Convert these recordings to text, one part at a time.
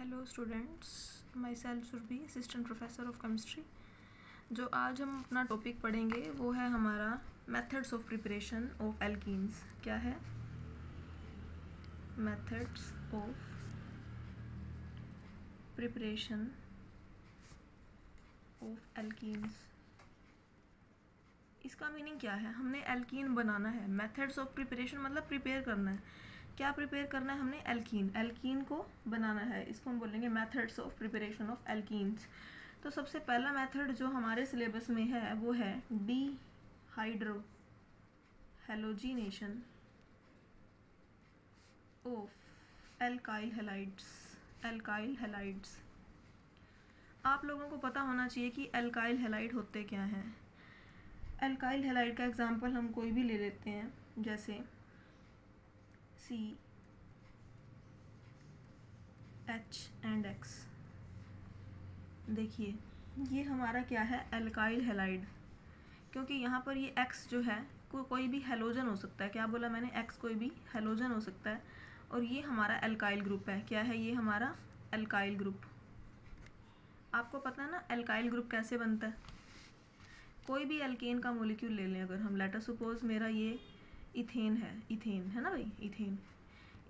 Hello students, myself Surabhi, assistant professor of chemistry. जो आज हम अपना टॉपिक पढ़ेंगे वो है हमारा methods of preparation of alkenes. क्या है? Methods of preparation of alkenes. इसका मीनिंग क्या है? हमने एल्कीन बनाना है। मेथड्स ऑफ प्रिपरेशन मतलब प्रिपेयर करना है। क्या प्रिपेयर करना है हमने? एल्कीन। एल्कीन को बनाना है, इसको हम बोलेंगे methods of preparation of alkenes. तो सबसे पहला मेथड जो हमारे सिलेबस में है वो है dehydro halogenation of alkyl halides. Alkyl halides आप लोगों को पता होना चाहिए कि एल्काइल हैलाइड होते क्या हैं। एल्काइल हैलाइड का एग्जांपल हम कोई भी ले लेते हैं, जैसे CH&X। देखिए ये हमारा क्या है? Alkyl halide. क्योंकि यहाँ पर ये X जो है कोई भी हैलोजन हो सकता है। क्या बोला मैंने? X कोई भी हैलोजन हो सकता है। और ये हमारा एल्काइल ग्रुप है। क्या है? ये हमारा एल्काइल ग्रुप। आपको पता है ना एल्काइल ग्रुप कैसे बनता है? कोई भी एल्केन का मोलिक्यूल ले लें, अगर हम लेटर सपोज मेरा ये इथेन है, इथेन है ना भाई, इथेन।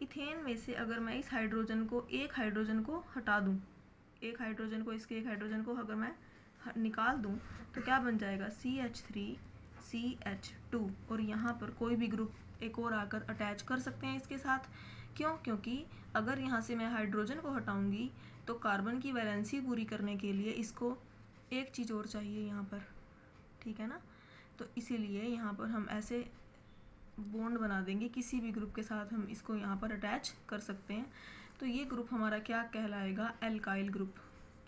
इथेन में से अगर मैं इस हाइड्रोजन को, एक हाइड्रोजन को हटा दूं, एक हाइड्रोजन को, इसके एक हाइड्रोजन को अगर मैं निकाल दूं तो क्या बन जाएगा? CH3CH2। और यहाँ पर कोई भी ग्रुप एक और आकर अटैच कर सकते हैं इसके साथ। क्यों? क्योंकि अगर यहाँ से मैं हाइड्रोजन को हटाऊंगी तो कार्बन की वैलेंसी पूरी करने के लिए इसको एक चीज़ और चाहिए यहाँ पर, ठीक है ना। तो इसीलिए यहाँ पर हम ऐसे बॉन्ड बना देंगे, किसी भी ग्रुप के साथ हम इसको यहाँ पर अटैच कर सकते हैं। तो ये ग्रुप हमारा क्या कहलाएगा? Alkyl group.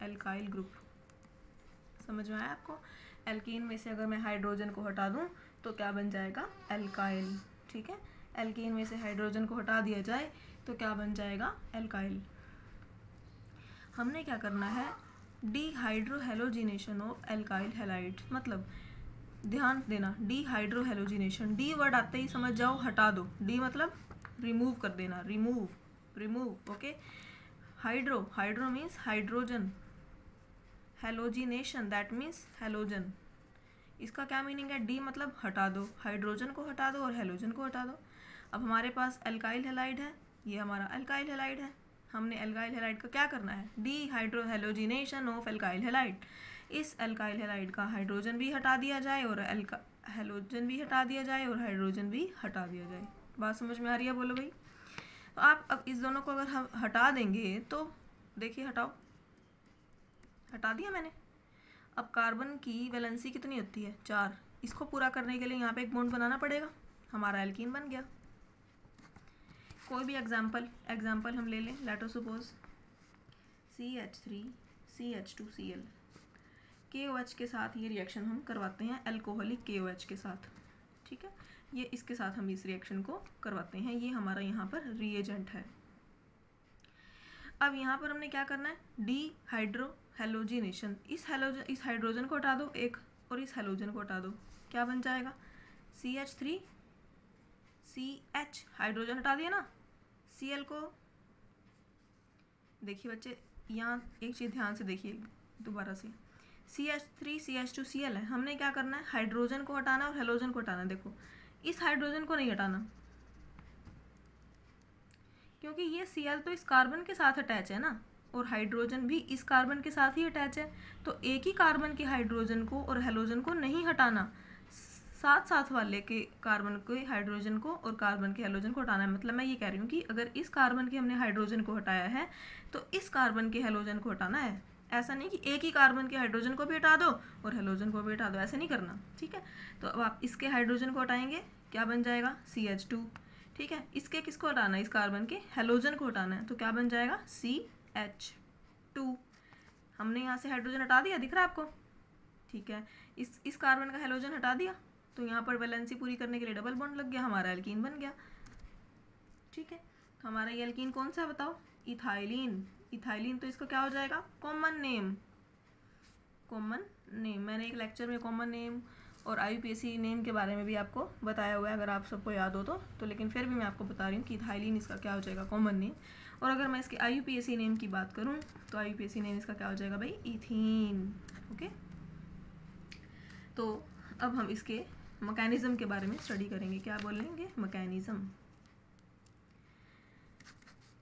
एल्काइल ग्रुप समझ में आया आपको? एल्कीन में से अगर मैं हाइड्रोजन को हटा दूं तो क्या बन जाएगा? एल्काइल। ठीक है, एल्कीन में से हाइड्रोजन को हटा दिया जाए तो क्या बन जाएगा? एल्काइल। हमने क्या करना है? डीहाइड्रोहैलोजिनेशन ऑफ एल्काइल हैलाइड्स। मतलब ध्यान देना, डीहाइड्रोहैलोजिनेशन, डी वर्ड आते ही समझ जाओ हटा दो। डी मतलब रिमूव कर देना, remove, remove. Okay. Hydro, hydro means hydrogen, halogenation that means halogen. इसका क्या मीनिंग है? डी मतलब हटा दो, हाइड्रोजन को हटा दो और हैलोजन को हटा दो। अब हमारे पास एल्काइल हैलाइड है, ये हमारा एल्काइल हैलाइड है। हमने एल्काइल हैलाइड का क्या करना है? डीहाइड्रोहैलोजिनेशन ऑफ एल्काइल हैलाइड। इस एल्काइल हैलाइड का हाइड्रोजन भी हटा दिया जाए और हैलोजन भी हटा दिया जाए और हाइड्रोजन भी हटा दिया जाए। बात समझ में आ रही है? बोलो भाई। तो आप अब इस दोनों को अगर हम हटा देंगे तो देखिए, हटाओ, हटा दिया मैंने। अब कार्बन की वैलेंसी कितनी होती है? 4। इसको पूरा करने के लिए यहाँ पे एक बॉन्ड बनाना पड़ेगा। हमारा एल्कीन बन गया। कोई भी एग्जाम्पल हम ले लें, लेटर सपोज CH3CH2Cl। KOH के साथ ये रिएक्शन हम करवाते हैं, अल्कोहलिक KOH के साथ। ठीक है, ये इसके साथ हम इस रिएक्शन को करवाते हैं। ये हमारा यहाँ पर रिएजेंट है। अब यहाँ पर हमने क्या करना है? डीहाइड्रोहैलोजिनेशन। इस हाइड्रोजन को हटा दो एक, और इस हैलोजन को हटा दो। क्या बन जाएगा? CH3CH, हाइड्रोजन हटा दिया ना। Cl को देखिए बच्चे, यहाँ एक चीज़ ध्यान से देखिए दोबारा से। CH3CH2Cl है। हमने क्या करना है? हाइड्रोजन को हटाना और हैलोजन को हटाना। देखो इस हाइड्रोजन को नहीं हटाना, क्योंकि ये Cl तो इस कार्बन के साथ अटैच है ना, और हाइड्रोजन भी इस कार्बन के साथ ही अटैच है। तो एक ही कार्बन के हाइड्रोजन को और हैलोजन को नहीं हटाना, साथ साथ वाले के कार्बन के हाइड्रोजन को और कार्बन के हैलोजन को हटाना है। मतलब मैं ये कह रही हूँ कि अगर इस कार्बन के हमने हाइड्रोजन को हटाया है तो इस कार्बन के हैलोजन को हटाना है। ऐसा नहीं कि एक ही कार्बन के हाइड्रोजन को भी हटा दो और हैलोजन को भी हटा दो, ऐसे नहीं करना। ठीक है, तो अब आप इसके हाइड्रोजन को हटाएंगे, क्या बन जाएगा? CH2। ठीक है, इसके किसको हटाना है? इस कार्बन के हैलोजन को हटाना है, तो क्या बन जाएगा? CH2। हमने यहाँ से हाइड्रोजन हटा दिया, दिख रहा है आपको? ठीक है, इस कार्बन का हैलोजन हटा दिया तो यहाँ पर वैलेंसी पूरी करने के लिए डबल बॉन्ड लग गया, हमारा एल्कीन बन गया। ठीक है, तो हमारा ये एल्कीन कौन सा है बताओ? इथाइलिन। इथाइलिन तो इसका क्या हो जाएगा? Common name. कॉमन नेम, मैंने एक लेक्चर में कॉमन नेम और IUPAC नेम के बारे में भी आपको बताया हुआ है, अगर आप सबको याद हो तो लेकिन फिर भी मैं आपको बता रही हूँ कि इथाइलिन इसका क्या हो जाएगा? Common name. और अगर मैं इसके IUPAC नेम की बात करूं तो IUPAC नेम इसका क्या हो जाएगा भाई, इथीन। ओके, तो अब हम इसके मैकेनिज्म के बारे में स्टडी करेंगे। क्या बोलेंगे, मैकेनिज्म।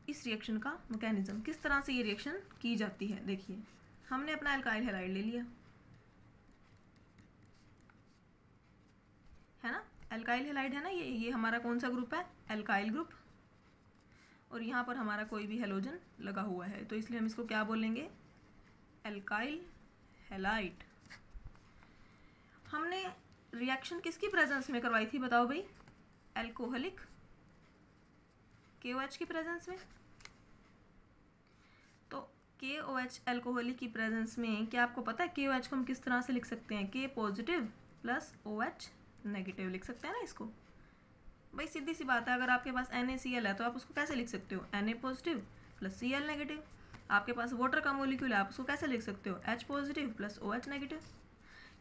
इस रिएक्शन का मैकेनिज्म, किस तरह से ये रिएक्शन की जाती है। देखिए, हमने अपना एल्काइल हैलाइड ले लिया, है ना, एल्काइल हैलाइड है ना, ये हमारा कौन सा ग्रुप है, एल्काइल ग्रुप, और यहाँ पर हमारा कोई भी हेलोजन लगा हुआ है, तो इसलिए हम इसको क्या बोलेंगे, एल्काइल हैलाइड। हमने रिएक्शन किसकी प्रेजेंस में करवाई थी, बताओ भाई, एल्कोहलिक KOH की प्रेजेंस में। तो KOH एल्कोहलिक की प्रेजेंस में क्या आपको पता है KOH को हम किस तरह से लिख सकते हैं, K positive plus OH negative लिख सकते हैं ना इसको। भाई सीधी सी बात है, अगर आपके पास NaCl है तो आप उसको कैसे लिख सकते हो, Na positive plus Cl negative. आपके पास वाटर का मॉलिक्यूल है, आप उसको कैसे लिख सकते हो, H positive plus OH negative.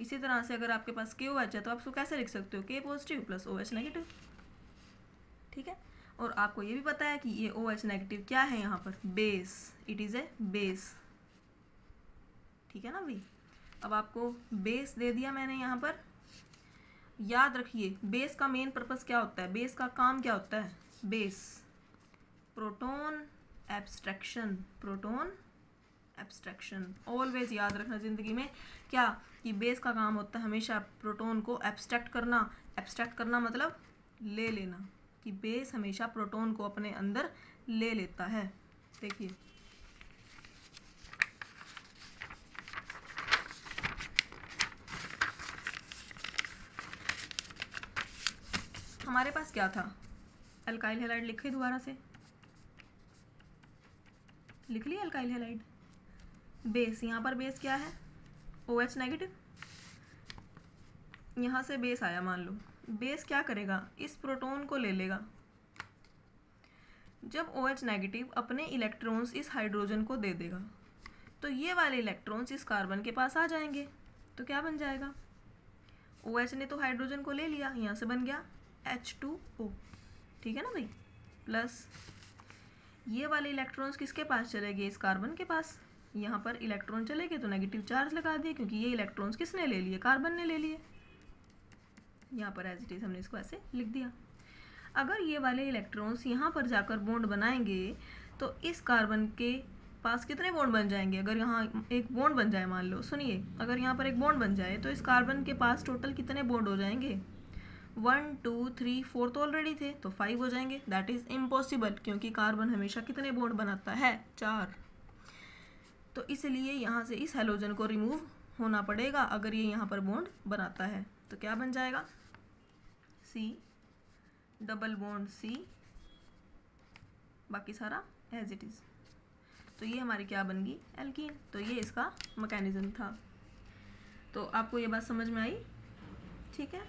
इसी तरह से अगर आपके पास KOH है तो आप उसको कैसे लिख सकते हो, K positive plus OH negative. ठीक है, और आपको ये भी पता है कि ये OH नेगेटिव क्या है यहाँ पर, base, it is a base. ठीक है ना भाई, अब आपको बेस दे दिया मैंने यहाँ पर। याद रखिए बेस का मेन पर्पस क्या होता है, बेस का काम क्या होता है, base proton abstraction, proton abstraction. Always याद रखना जिंदगी में क्या, कि बेस का काम होता है हमेशा प्रोटॉन को एब्स्ट्रैक्ट करना। एब्स्ट्रैक्ट करना मतलब ले लेना, कि बेस हमेशा प्रोटॉन को अपने अंदर ले लेता है। देखिए, हमारे पास क्या था, एल्काइल हैलाइड लिखे, दोबारा से लिख लिया एल्काइल हैलाइड। बेस, यहाँ पर बेस क्या है, OH नेगेटिव। यहाँ से बेस आया, मान लो बेस क्या करेगा, इस प्रोटॉन को ले लेगा। जब OH नेगेटिव अपने इलेक्ट्रॉन्स इस हाइड्रोजन को दे देगा तो ये वाले इलेक्ट्रॉन्स इस कार्बन के पास आ जाएंगे, तो क्या बन जाएगा, OH ने तो हाइड्रोजन को ले लिया, यहाँ से बन गया H2O। ठीक है ना भाई, प्लस ये वाले इलेक्ट्रॉन्स किसके पास चले गए, इस कार्बन के पास। यहाँ पर इलेक्ट्रॉन चले गए तो नेगेटिव चार्ज लगा दिए, क्योंकि ये इलेक्ट्रॉन्स किसने ले लिए, कार्बन ने ले लिए। यहाँ पर एज इट इज हमने इसको ऐसे लिख दिया। अगर ये वाले इलेक्ट्रॉन्स यहाँ पर जाकर बॉन्ड बनाएंगे तो इस कार्बन के पास कितने बॉन्ड बन जाएंगे, अगर यहाँ एक बॉन्ड बन जाए, मान लो, सुनिए, अगर यहाँ पर एक बॉन्ड बन जाए तो इस कार्बन के पास टोटल कितने बॉन्ड हो जाएंगे, 1 2 3 4 तो ऑलरेडी थे, तो 5 हो जाएंगे। दैट इज इम्पॉसिबल, क्योंकि कार्बन हमेशा कितने बॉन्ड बनाता है, 4। तो इसलिए यहाँ से इस हेलोजन को रिमूव होना पड़ेगा अगर ये यहाँ पर बॉन्ड बनाता है। तो क्या बन जाएगा, C डबल बॉन्ड C, बाकी सारा एज इट इज। तो ये हमारी क्या बन गई, एल्कीन। तो ये इसका मैकेनिज्म था। तो आपको ये बात समझ में आई, ठीक है।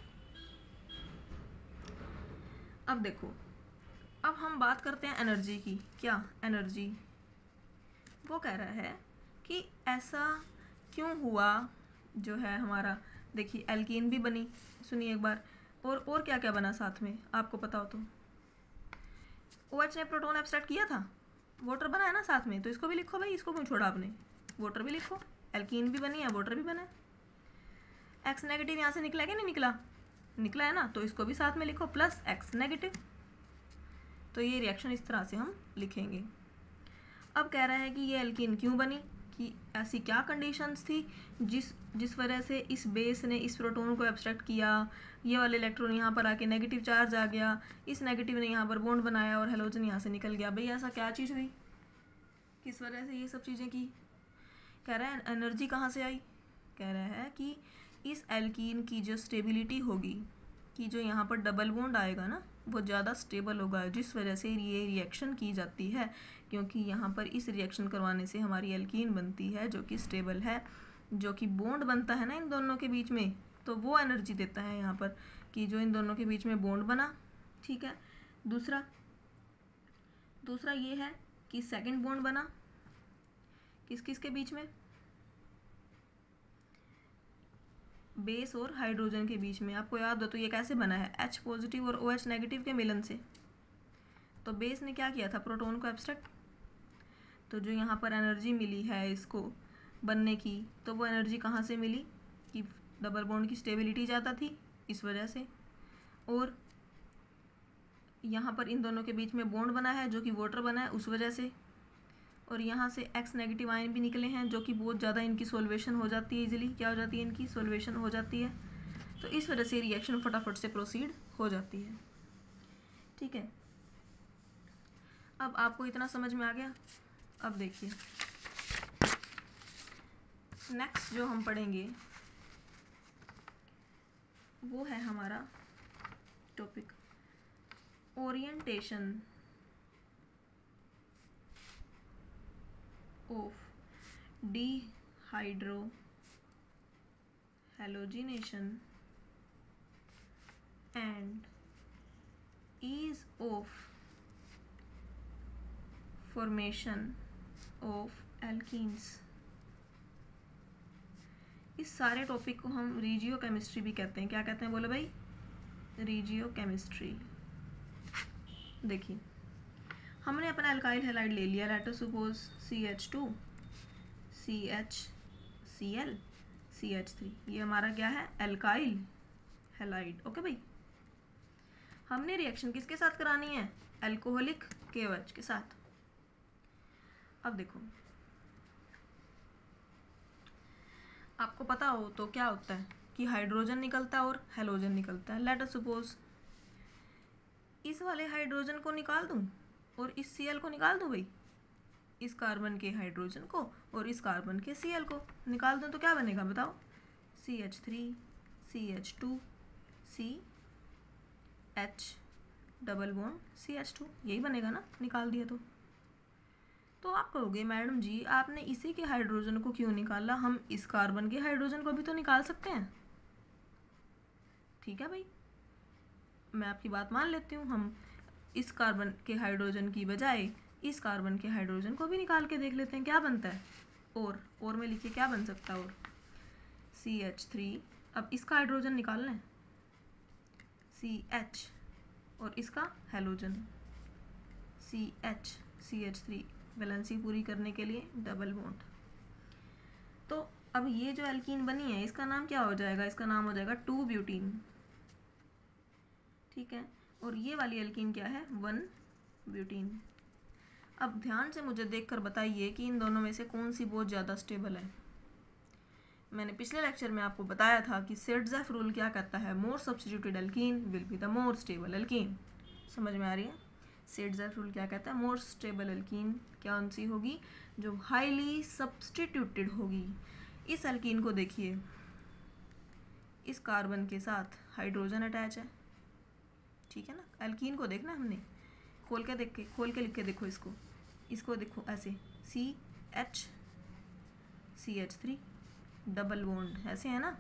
अब देखो, अब हम बात करते हैं एनर्जी की। क्या एनर्जी, वो कह रहा है कि ऐसा क्यों हुआ जो है हमारा, देखिए एल्कीन भी बनी, सुनिए एक बार, और क्या क्या बना साथ में, आपको पता हो तो। OH ने प्रोटॉन एब्स्ट्रैक्ट किया था, वाटर बना है ना साथ में, तो इसको भी लिखो भाई, इसको क्यों छोड़ा आपने, वाटर भी लिखो, एल्कीन भी बनी है, वाटर भी बना है। X नेगेटिव यहाँ से निकला है कि नहीं निकला, निकला है ना, तो इसको भी साथ में लिखो, प्लस X नेगेटिव। तो ये रिएक्शन इस तरह से हम लिखेंगे। अब कह रहा है कि ये एल्कीन क्यों बनी, कि ऐसी क्या कंडीशंस थी जिस वजह से इस बेस ने इस प्रोटॉन को एब्स्ट्रैक्ट किया, ये वाले इलेक्ट्रॉन यहाँ पर आके नेगेटिव चार्ज आ गया, इस नेगेटिव ने यहाँ पर बॉन्ड बनाया और हेलोजन यहाँ से निकल गया। भाई ऐसा क्या चीज़ हुई, किस वजह से ये सब चीज़ें की। कह रहा है एनर्जी कहाँ से आई, कह रहा है कि इस एल्कीन की जो स्टेबिलिटी होगी, कि जो यहाँ पर डबल बॉन्ड आएगा ना, वो ज़्यादा स्टेबल होगा, जिस वजह से ये रिएक्शन की जाती है, क्योंकि यहाँ पर इस रिएक्शन करवाने से हमारी एल्कीन बनती है जो कि स्टेबल है। जो कि बॉन्ड बनता है ना इन दोनों के बीच में, तो वो एनर्जी देता है यहाँ पर, कि जो इन दोनों के बीच में बॉन्ड बना। ठीक है, दूसरा ये है कि सेकंड बॉन्ड बना किस किस के बीच में, बेस और हाइड्रोजन के बीच में। आपको याद हो तो ये कैसे बना है, H पॉजिटिव और OH नेगेटिव के मिलन से। तो बेस ने क्या किया था, प्रोटॉन को एब्स्ट्रैक्ट तो जो यहाँ पर एनर्जी मिली है इसको बनने की, तो वो एनर्जी कहाँ से मिली कि डबल बॉन्ड की स्टेबिलिटी ज़्यादा थी इस वजह से, और यहाँ पर इन दोनों के बीच में बॉन्ड बना है जो कि वाटर बना है उस वजह से, और यहाँ से X नेगेटिव आयन भी निकले हैं जो कि बहुत ज़्यादा इनकी सोल्वेशन हो जाती है, इजीली क्या हो जाती है, इनकी सोल्वेशन हो जाती है। तो इस वजह से रिएक्शन फटाफट से प्रोसीड हो जाती है। ठीक है, अब आपको इतना समझ में आ गया। अब देखिए नेक्स्ट जो हम पढ़ेंगे वो है हमारा topic orientation of dehydrohallucination and ease of formation of alkenes। इस सारे टॉपिक को हम रीजियो केमिस्ट्री भी कहते हैं। क्या कहते हैं बोलो भाई? Regio chemistry. देखिए हमने अपना अल्काइल हैलाइड ले लिया, let us suppose CH2 CHCl CH3, ये हमारा क्या है? Alkyl halide. ओके भाई, हमने रिएक्शन किसके साथ करानी है? अल्कोहलिक KOH के साथ। अब देखो आपको पता हो तो क्या होता है कि हाइड्रोजन निकलता है और हैलोजन निकलता है। लेट अस सपोज इस वाले हाइड्रोजन को निकाल दूं और इस Cl को निकाल दूं भाई, इस कार्बन के हाइड्रोजन को और इस कार्बन के Cl को निकाल दूं तो क्या बनेगा बताओ? CH3 CH2 CH double bond CH2, यही बनेगा ना निकाल दिया तो आप कहोगे मैडम जी आपने इसी के हाइड्रोजन को क्यों निकाला, हम इस कार्बन के हाइड्रोजन को भी तो निकाल सकते हैं। ठीक है भाई, मैं आपकी बात मान लेती हूँ, हम इस कार्बन के हाइड्रोजन की बजाय इस कार्बन के हाइड्रोजन को भी निकाल के देख लेते हैं क्या बनता है। और में लिखिए क्या बन सकता है, और CH3, अब इसका हाइड्रोजन निकालना है CH और इसका हैलोजन CH वैलेंसी पूरी करने के लिए डबल बॉन्ड। तो अब ये जो एल्कीन बनी है इसका नाम क्या हो जाएगा? इसका नाम हो जाएगा 2 ब्यूटीन। ठीक है, और ये वाली एल्कीन क्या है? 1 ब्यूटीन। अब ध्यान से मुझे देखकर बताइए कि इन दोनों में से कौन सी बहुत ज़्यादा स्टेबल है। मैंने पिछले लेक्चर में आपको बताया था कि सेडज़ेफ रूल क्या कहता है? मोर substituted alkene will be the more stable alkene. समझ में आ रही है? सेडज़ेफ रूल क्या कहता है? मोर स्टेबल एल्कीन कौन सी होगी? जो हाईली सब्स्टिट्यूटेड होगी। इस एल्कीन को देखिए, इस कार्बन के साथ हाइड्रोजन अटैच है। ठीक है ना, एल्कीन को देखना हमने खोल के लिख के देखो, इसको देखो ऐसे CH3 डबल बॉन्ड ऐसे है ना,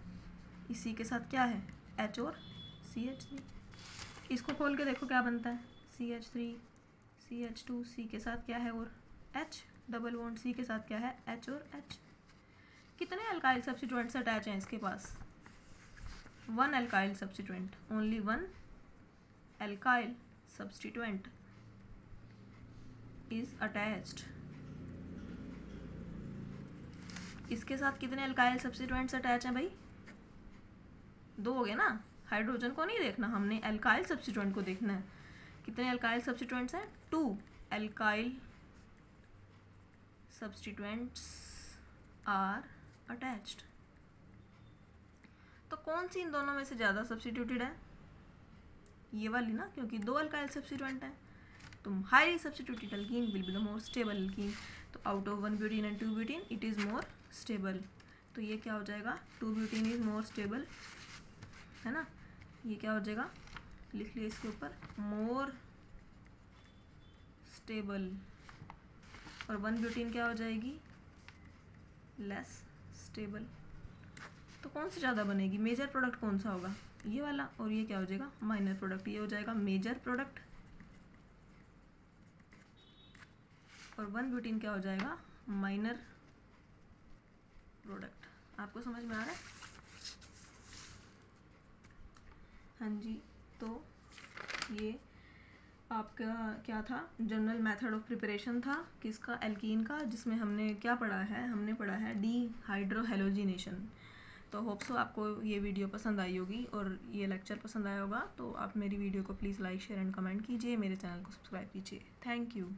इसी के साथ क्या है? H और CH3। इसको खोल के देखो क्या बनता है? CH3 CH2 C के साथ क्या है? और H डबल बॉन्ड C के साथ क्या है? H और H। कितने अल्काइल सब्स्टिट्यूएंट्स अटैच हैं इसके पास? 1 alkyl substituent, only 1 alkyl substituent is attached. इसके साथ कितने अल्काइल सब्स्टिट्यूएंट्स अटैच हैं भाई? 2 हो गए ना। हाइड्रोजन को नहीं देखना हमने, अल्काइल सब्स्टिट्यूएंट को देखना है। कितने अल्काइल सब्स्टिट्यूएंट्स हैं? 2 अल्काइल सब्स्टिट्यूएंट्स आर अटैच्ड। तो कौन सी इन दोनों में से ज़्यादा सब्स्टिट्यूटेड है? ये वाली ना, क्योंकि 2 अल्काइल सब्स्टिट्यूएंट हैं। तो highly substituted alkene will be the more stable alkene. तो out of 1 butene and 2 butene it is more stable. तो ये क्या हो जाएगा? 2 ब्यूटीन इज मोर स्टेबल, है ना। ये क्या हो जाएगा? लिख लिया इसके ऊपर, मोर स्टेबल। और 1 ब्यूटीन क्या हो जाएगी? Less stable. तो कौन सी ज़्यादा बनेगी? मेजर प्रोडक्ट कौन सा होगा? ये वाला। और ये क्या हो जाएगा? Minor product. ये हो जाएगा मेजर प्रोडक्ट और 1 ब्यूटीन क्या हो जाएगा? Minor product. आपको समझ में आ रहा है? हाँ जी। तो ये आपका क्या था, जनरल मेथड ऑफ प्रिपरेशन था किसका, एल्कीन का, जिसमें हमने क्या पढ़ा है, हमने पढ़ा है डी हाइड्रोहेलोजिनेशन। तो होप सो आपको ये वीडियो पसंद आई होगी और ये लेक्चर पसंद आया होगा। तो आप मेरी वीडियो को please like share and comment कीजिए, मेरे चैनल को सब्सक्राइब कीजिए। Thank you.